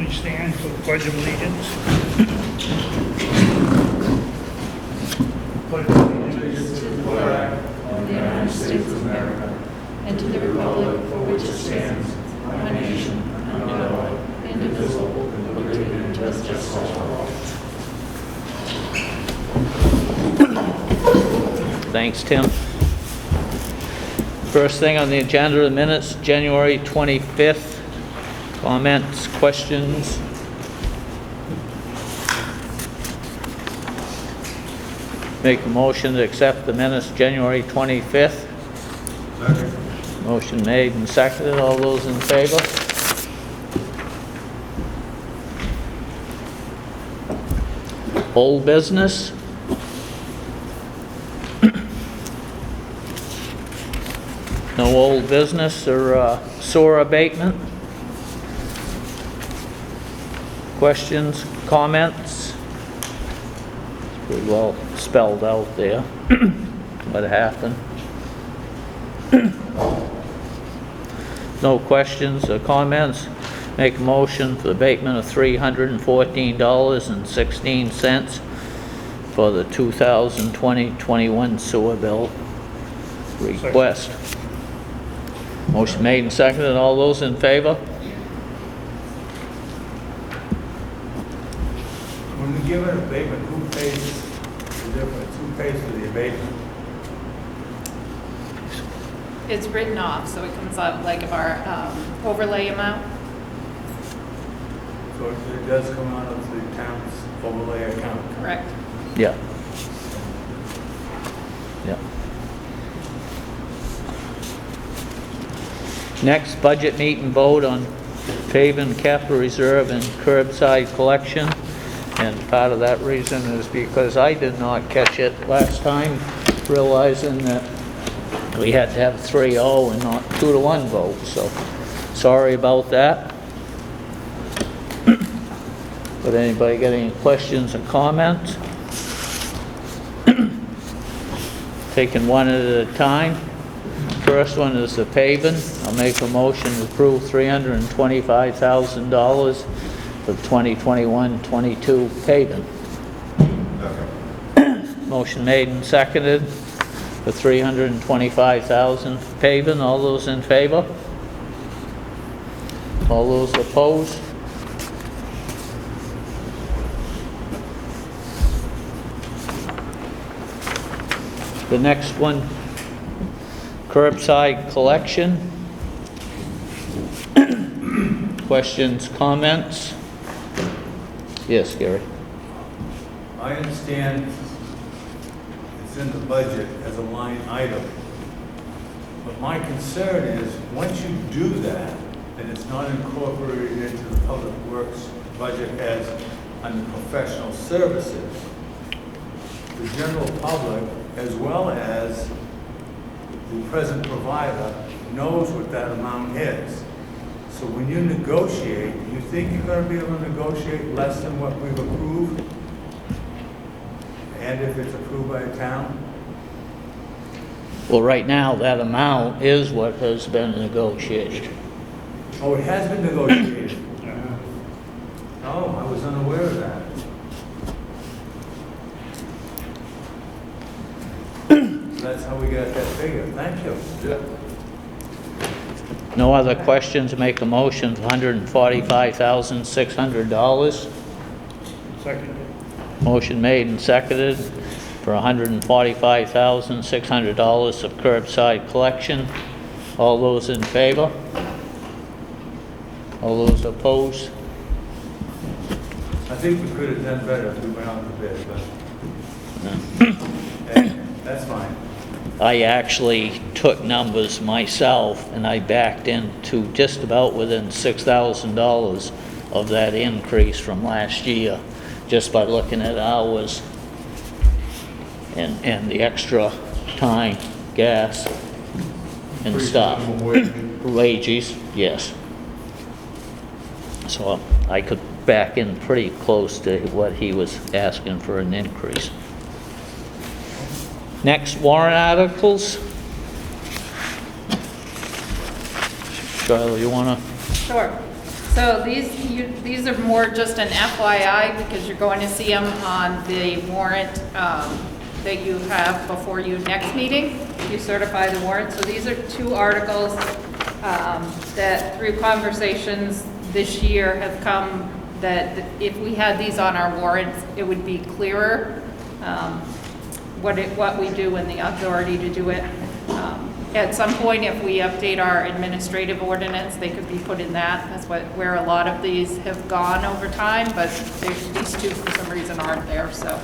Please stand for the Pledge of Allegiance. Pledge of allegiance to the flag of the United States of America and to the republic for which it stands, one nation, under God, indivisible, with liberty and justice for all. Thanks, Tim. First thing on the agenda, the minutes, January 25th. Comments, questions? Make a motion to accept the minutes, January 25th. Second. Motion made and seconded. All those in favor? Old business? No old business or sewer abatement? Questions, comments? It's pretty well spelled out there what happened. No questions or comments? Make a motion for the abatement of $314.16 for the 2020-21 sewer bill request. Motion made and seconded. All those in favor? When we give an abatement, who pays the difference? Who pays for the abatement? It's written off, so it comes out like of our overlay amount. So it does come out of the town's overlay account. Correct. Yeah. Yeah. Next, budget meet and vote on paving, capital reserve, and curbside collection. And part of that reason is because I did not catch it last time, realizing that we had to have a 3-0 and not 2-1 vote. So, sorry about that. But anybody got any questions or comments? Taking one at a time. First one is the paving. I'll make a motion to approve $325,000 for 2021-22 paving. Motion made and seconded for $325,000 paving. All those in favor? All those opposed? The next one, curbside collection. Questions, comments? Yes, Gary. I understand it's in the budget as a line item. But my concern is, once you do that, and it's not incorporated into the public works budget as under professional services, the general public, as well as the present provider, knows what that amount is. So when you negotiate, you think you're going to be able to negotiate less than what we've approved? And if it's approved by a town? Well, right now, that amount is what has been negotiated. Oh, it has been negotiated? Oh, I was unaware of that. That's how we got that figure. Thank you. No other questions? Make a motion for $145,600. Second. Motion made and seconded for $145,600 of curbside collection. All those in favor? All those opposed? I think we could have done better if we went out to bid, but that's fine. I actually took numbers myself and I backed into just about within $6,000 of that increase from last year, just by looking at hours and the extra time, gas and stuff. Wages, yes. So I could back in pretty close to what he was asking for an increase. Next, warrant articles. Charlie, you want to? Sure. So these are more just an FYI because you're going to see them on the warrant that you have before you next meeting. You certify the warrant. So these are 2 articles that through conversations this year have come that if we had these on our warrants, it would be clearer what we do and the authority to do it. At some point, if we update our administrative ordinance, they could be put in that. That's where a lot of these have gone over time, but these 2 for some reason aren't there, so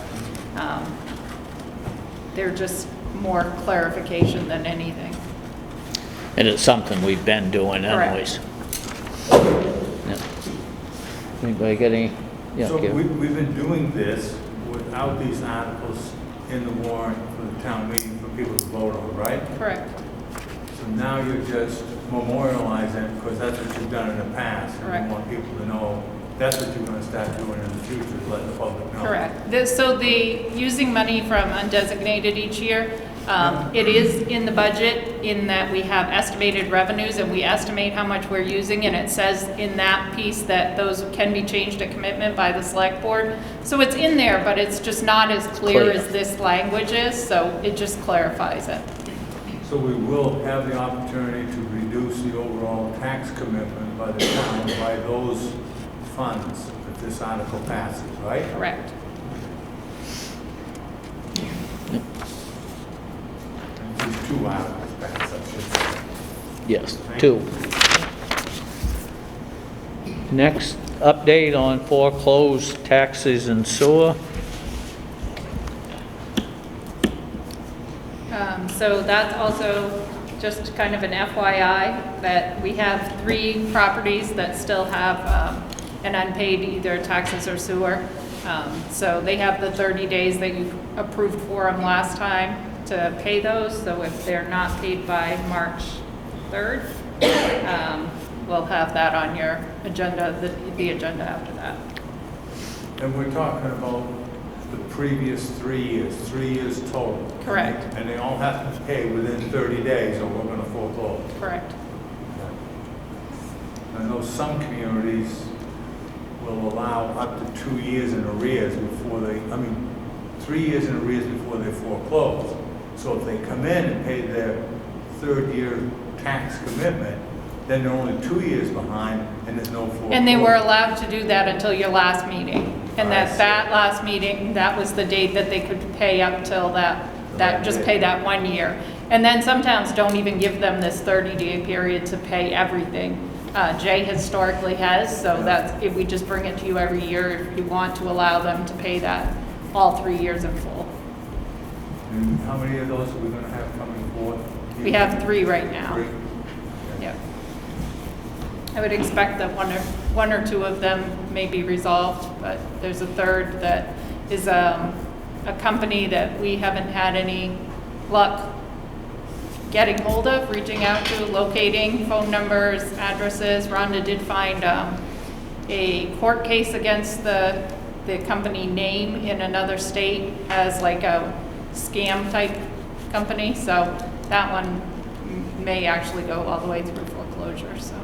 they're just more clarification than anything. And it's something we've been doing anyways. Yeah. Anybody got any? Yeah, So Gil. we've been doing this without these articles in the warrant for the town meeting for people to vote on, right? Correct. So now you're just memorializing it because that's what you've done in the past. And Correct. you want people to know that's what you're going to start doing in the future, to let the public know. Correct. So using money from undesignated each year, it is in the budget in that we have estimated revenues and we estimate how much we're using, and it says in that piece that those can be changed at commitment by the select board. So it's in there, but it's just not as clear as this language is, so it just clarifies it. So we will have the opportunity to reduce the overall tax commitment by the town by those funds if this article passes, right? Correct. These 2 articles pass, I should say. Yes, Thank 2. Next, update on foreclosed taxes and sewer. So that's also just kind of an FYI that we have 3 properties that still have an unpaid either taxes or sewer. So they have the 30 days that you approved for them last time to pay those. So if they're not paid by March 3rd, we'll have that on your agenda, the agenda after that. And we're talking about the previous 3 years total. Correct. And they all have to pay within 30 days or we're going to foreclose. Correct. I know some communities will allow up to 2 years in arrears before 3 years in arrears before they foreclose. So if they come in and pay their 3rd year tax commitment, then they're only 2 years behind and there's no foreclosure. And they were allowed to do that until your last meeting. And I see. that last meeting, that was the date that they could pay up till that just pay that 1 year. And then some towns don't even give them this 30-day period to pay everything. Jay historically has, so that's, if we just bring it to you every year, if you want to allow them to pay that all 3 years in full. And how many of those are we going to have coming forth? We have 3 right now. 3? Yep. I would expect that one or 2 of them may be resolved, but there's a 3rd that is a company that we haven't had any luck getting hold of, reaching out to, locating phone numbers, addresses. Rhonda did find a court case against the company name in another state as like a scam type company, so that one may actually go all the way through foreclosure. So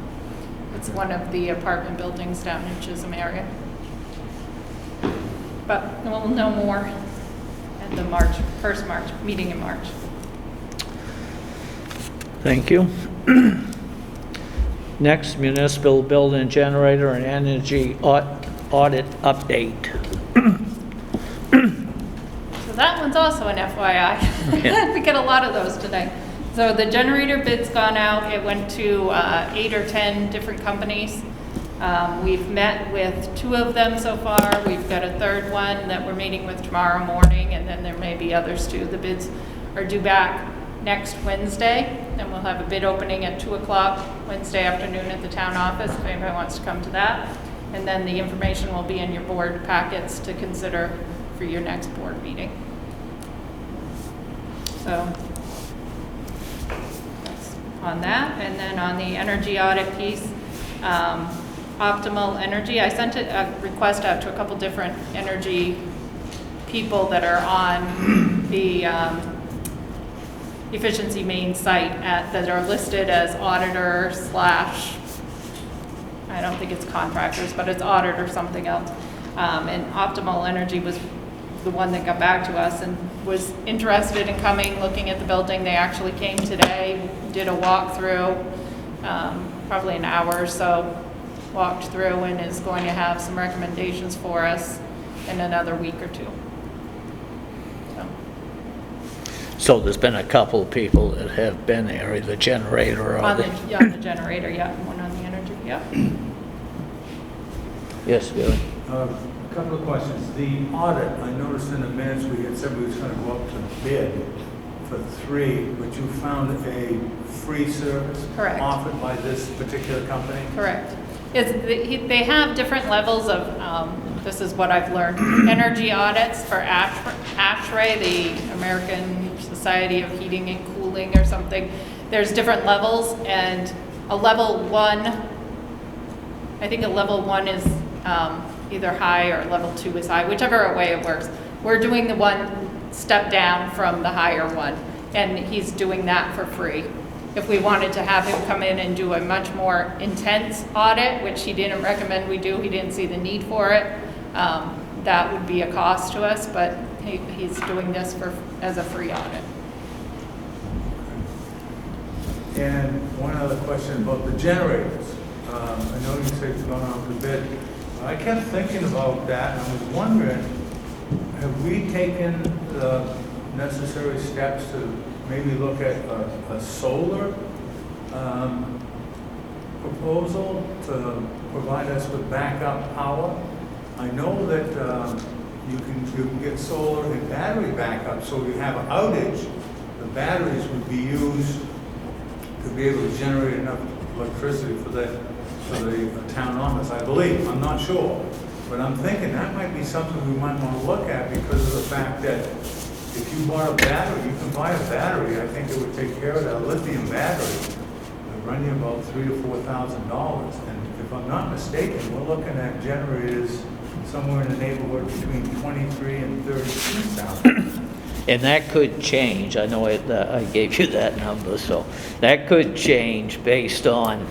it's one of the apartment buildings down in Chisholm area. But we'll know more at the first March meeting in March. Thank you. Next, municipal building generator and energy audit update. So that one's also an FYI. Yeah. We get a lot of those today. So the generator bid's gone out. It went to 8 or 10 different companies. We've met with 2 of them so far. We've got a 3rd one that we're meeting with tomorrow morning, and then there may be others too. The bids are due back next Wednesday, and we'll have a bid opening at 2 o'clock Wednesday afternoon at the town office if anybody wants to come to that. And then the information will be in your board packets to consider for your next board meeting. So that's on that. And then on the energy audit piece, Optimal Energy, I sent a request out to a couple different energy people that are on the efficiency main site that are listed as auditor / I don't think it's contractors, but it's Audit or something else. And Optimal Energy was the one that got back to us and was interested in coming, looking at the building. They actually came today, did a walkthrough, probably an hour or so, walked through, and is going to have some recommendations for us in another week or two. So there's been a couple of people that have been there, the generator or On the... the generator, yeah, one on the energy, yeah. Yes, Billy? A couple of questions. The audit, I noticed in the minutes we had said we was going to go up to bid for 3, but you found a free service Correct. offered by this particular company? Correct. They have different levels of, this is what I've learned, energy audits for ASHRAE, the American Society of Heating and Cooling or something. There's different levels, and a level 1, I think a level 1 is either high or level 2 is high, whichever way it works. We're doing the one step down from the higher one, and he's doing that for free. If we wanted to have him come in and do a much more intense audit, which he didn't recommend we do, he didn't see the need for it, that would be a cost to us, but he's doing this as a free audit. And one other question about the generators. I know you said it's going on to bid. I kept thinking about that, and I was wondering, have we taken the necessary steps to maybe look at a solar proposal to provide us with backup power? I know that you can get solar and battery backup, so if you have an outage, the batteries would be used to be able to generate enough electricity for the town office, I believe. I'm not sure. But I'm thinking that might be something we might want to look at because of the fact that if you bought a battery, you can buy a battery, I think it would take care of that lithium battery. It'd run you about $3,000 to $4,000. And if I'm not mistaken, we're looking at generators somewhere in the neighborhood between $23,000 and $32,000. And that could change. I know I gave you that number, so that could change based on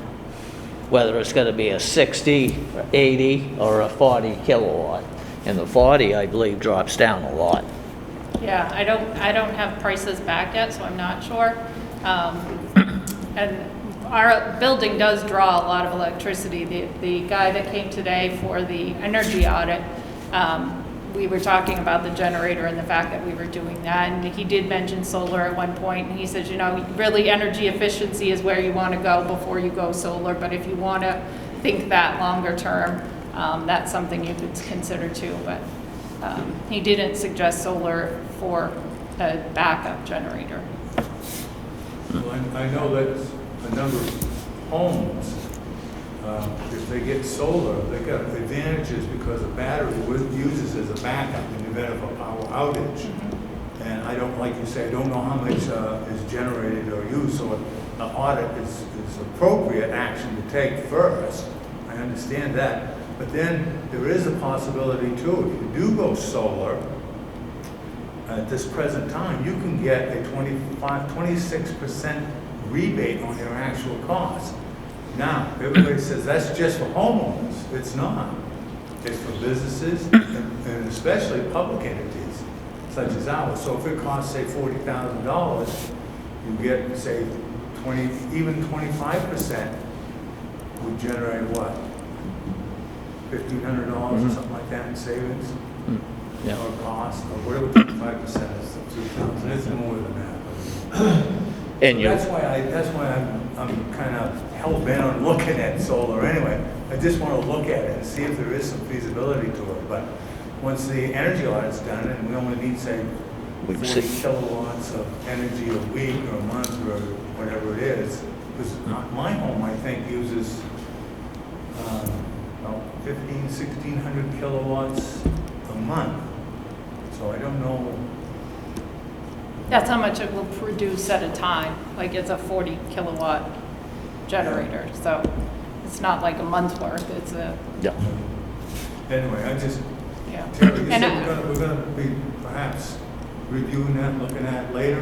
whether it's going to be a 60, 80, or a 40 kilowatt. And the 40, I believe, drops down a lot. Yeah, I don't have prices back yet, so I'm not sure. And our building does draw a lot of electricity. The guy that came today for the energy audit, we were talking about the generator and the fact that we were doing that, and he did mention solar at one point, and he says, you know, really energy efficiency is where you want to go before you go solar, but if you want to think that longer term, that's something you could consider too, but he didn't suggest solar for a backup generator. Well, I know that a number of homes, if they get solar, they got advantages because the battery uses as a backup in the event of a power outage. Mm-hmm. And I don't, like you say, I don't know how much is generated or used, so an audit is appropriate action to take first. I understand that. But then there is a possibility too, if you do go solar, at this present time, you can get a 26% rebate on your actual cost. Now, everybody says that's just for homeowners. It's not. It's for businesses and especially public entities such as ours. So if it costs, say, $40,000, you get, say, even 25% would generate what? $1,500 or something like that in savings? Yeah. Or cost, or whatever 25% is, $2,000. It's more than that. And So that's why I'm kind of hell-bent on looking at solar anyway. I just want to look at it and see if there is some feasibility to it. But once the energy audit's done, and we only need, say, 40 kilowatts of energy a week or a month or whatever it is, because my home, I think, uses about 1,600 kilowatts a month. So I don't know. That's how much it will produce at a time. Like it's a 40 kilowatt generator, so it's not like a month's worth. It's a Anyway, I just, yeah. Terry, you And said we're going to be perhaps reviewing that, looking at it later.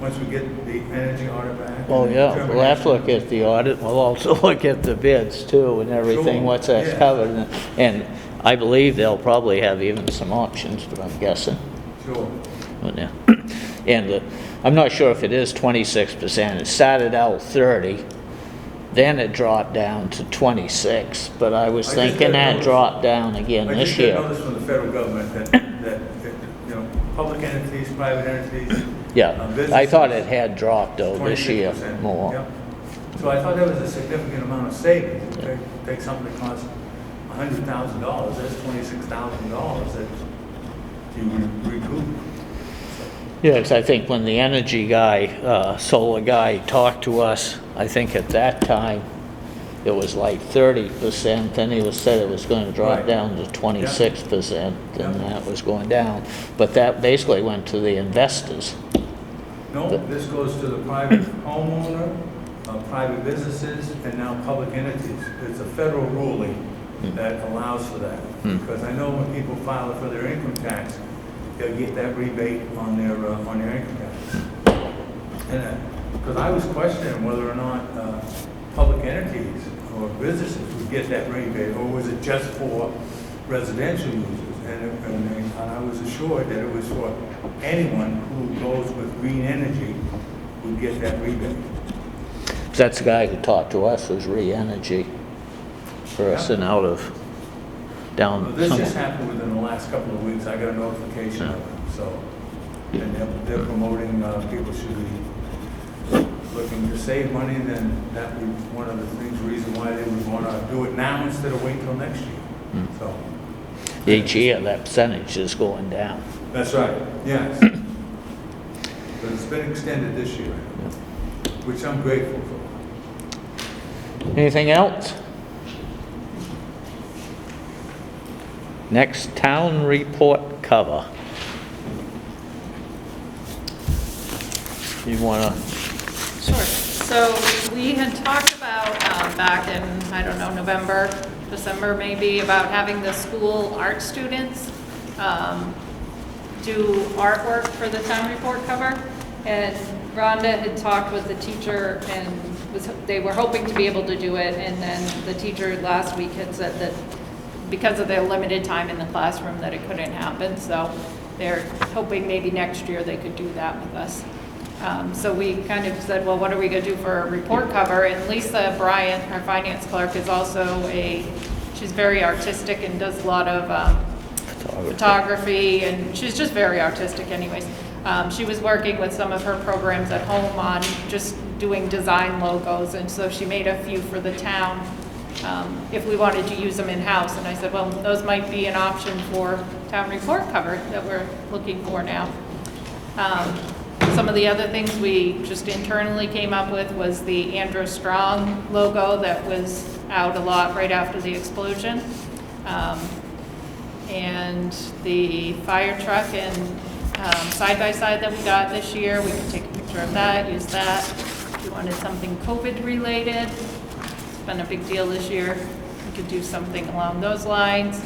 once we get the energy audit back. Oh, and yeah, we'll have to look determination. at the audit, we'll also look at the bids too and everything, Sure, what's that's yeah. covered. And I believe they'll probably have even some options, but I'm guessing. Sure. But, yeah. And I'm not sure if it is 26%. It started out 30, then it dropped down to 26, but I was I just thinking got that notice- dropped down again I this just got year. notice from the federal government that, you know, public entities, private entities. Yeah, I businesses, thought it had dropped though this year 26%. more. Yep. So I thought that was a significant amount of savings. Take something that costs $100,000, that's $26,000 that you would recoup. Yeah, 'cause I think when the energy guy, solar guy talked to us, I think at that time, it was like 30%, then he said it was gonna drop Right. down to 26%, and Yeah. that was going down. But that basically went to the investors. No, this goes to the private homeowner, private businesses, and now public entities. It's a federal ruling that allows for that. Because I know when people file for their income tax, they'll get that rebate on their income tax. And, because I was questioning whether or not public entities or businesses would get that rebate, or was it just for residential users? And I was assured that it was for anyone who goes with green energy would get that rebate. That's the guy who talked to us, was Re-Energy, person out of down Well, this just somewhere. happened within the last couple of weeks. I got a notification of it, so. And they're promoting, people should be looking to save money, then that would be one of the things, reason why they would want to do it now instead of wait till next year. So. Each year, that percentage is going down. That's right, yes. But it's been extended this year, which I'm grateful for. Anything else? Next, town report cover. You wanna, Sure. So we had talked about back in, I don't know, November, December maybe, about having the school art students do artwork for the town report cover. And Rhonda had talked with the teacher and they were hoping to be able to do it. And then the teacher last week had said that because of their limited time in the classroom that it couldn't happen. So they're hoping maybe next year they could do that with us. So we kind of said, well, what are we going to do for a report cover? And Lisa Bryant, our finance clerk, is also she's very artistic and does a lot of photography, and she's just very artistic anyways. She was working with some of her programs at home on just doing design logos, and so she made a few for the town if we wanted to use them in-house. And I said, well, those might be an option for town report cover that we're looking for now. Some of the other things we just internally came up with was the Andrew Strong logo that was out a lot right after the explosion. And the fire truck and side-by-side that we got this year, we can take a picture of that, use that. If you wanted something COVID related, it's been a big deal this year, we could do something along those lines.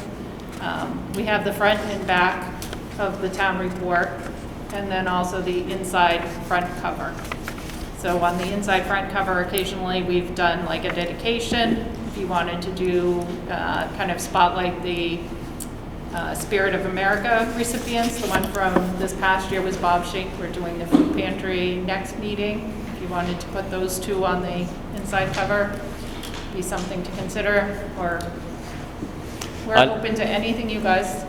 We have the front and back of the town report, and then also the inside front cover. So on the inside front cover, occasionally we've done like a dedication. If you wanted to do kind of spotlight the Spirit of America recipients, the one from this past year was Bob Shink. We're doing the food pantry next meeting. If you wanted to put those two on the inside cover, be something to consider, or we're open to anything you guys.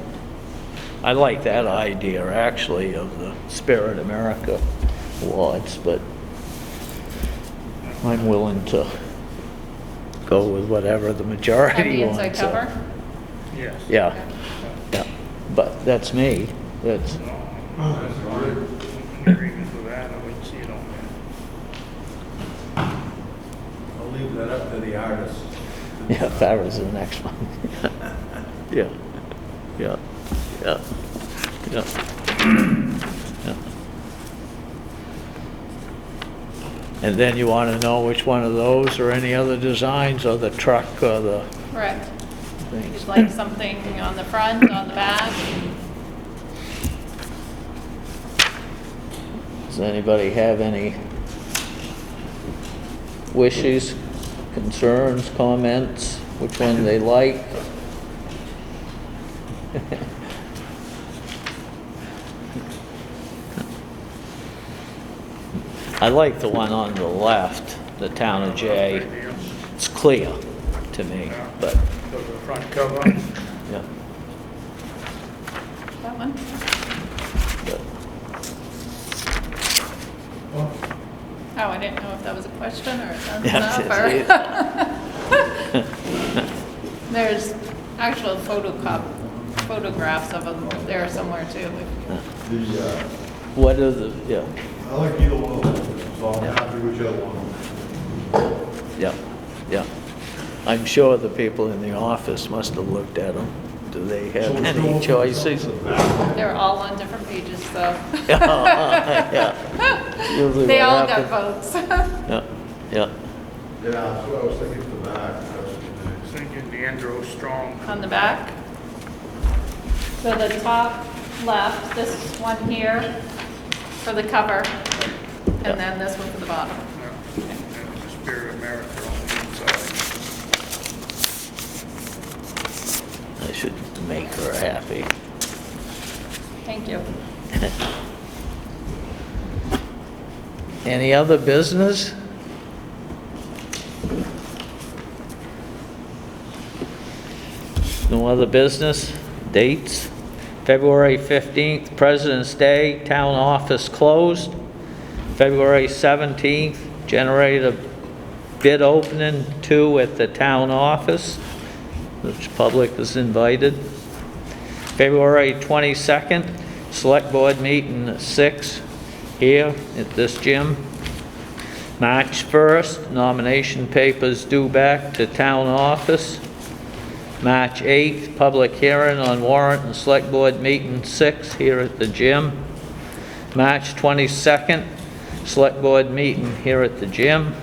I like that idea, actually, of the Spirit America awards, but I'm willing to go with whatever the Have majority the wants. inside cover? Yes. Yeah, yeah, but that's me, that's, In agreement with that, I wouldn't see it on there. I'll leave that up to the artist. yeah, that was the next one. Yeah, yeah, yeah, yeah. Yeah. And then you want to know which one of those or any other designs, or the truck, or the Correct. things. You'd like something on the front, on the back? Does anybody have any wishes, concerns, comments, which one they like? I like the one on the left, the Town of Jay. It's clear to me, but, So the front cover, yeah. That one? but- Oh, I didn't know if that was a question or a thumbs Yeah, up or. There's actual photographs of them there somewhere too. What are the, yeah, I like either one of them, so I'm happy whichever one. yeah, yeah. I'm sure the people in the office must have looked at them. Do they have any choices? They're all on different pages, so. Yeah. Usually They what all got happens- votes. Yeah, yeah, Yeah, that's what I was thinking for the back. thinking Leandro Strong. On the back. So the top left, this one here for the cover, Yeah. and then this one for the bottom. Yeah, and the Spirit of America on the inside. I should make her happy. Thank you. Any other business? No other business? Dates? February 15th, President's Day, Town Office closed. February 17th, generator bid opening 2 at the Town Office, which public is invited. February 22nd, Select Board meeting at 6 here at this gym. March 1st, nomination papers due back to Town Office. March 8th, public hearing on warrant and Select Board meeting 6 here at the gym. March 22nd, Select Board meeting here at the gym.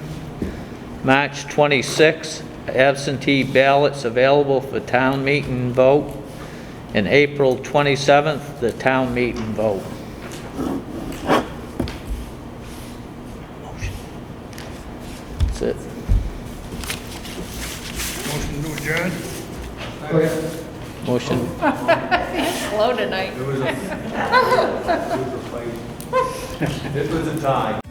March 26th, absentee ballots available for town meeting vote. And April 27th, the town meeting vote. That's it. Motion to adjourn? Motion, Slow tonight. It was a fight. It was a tie.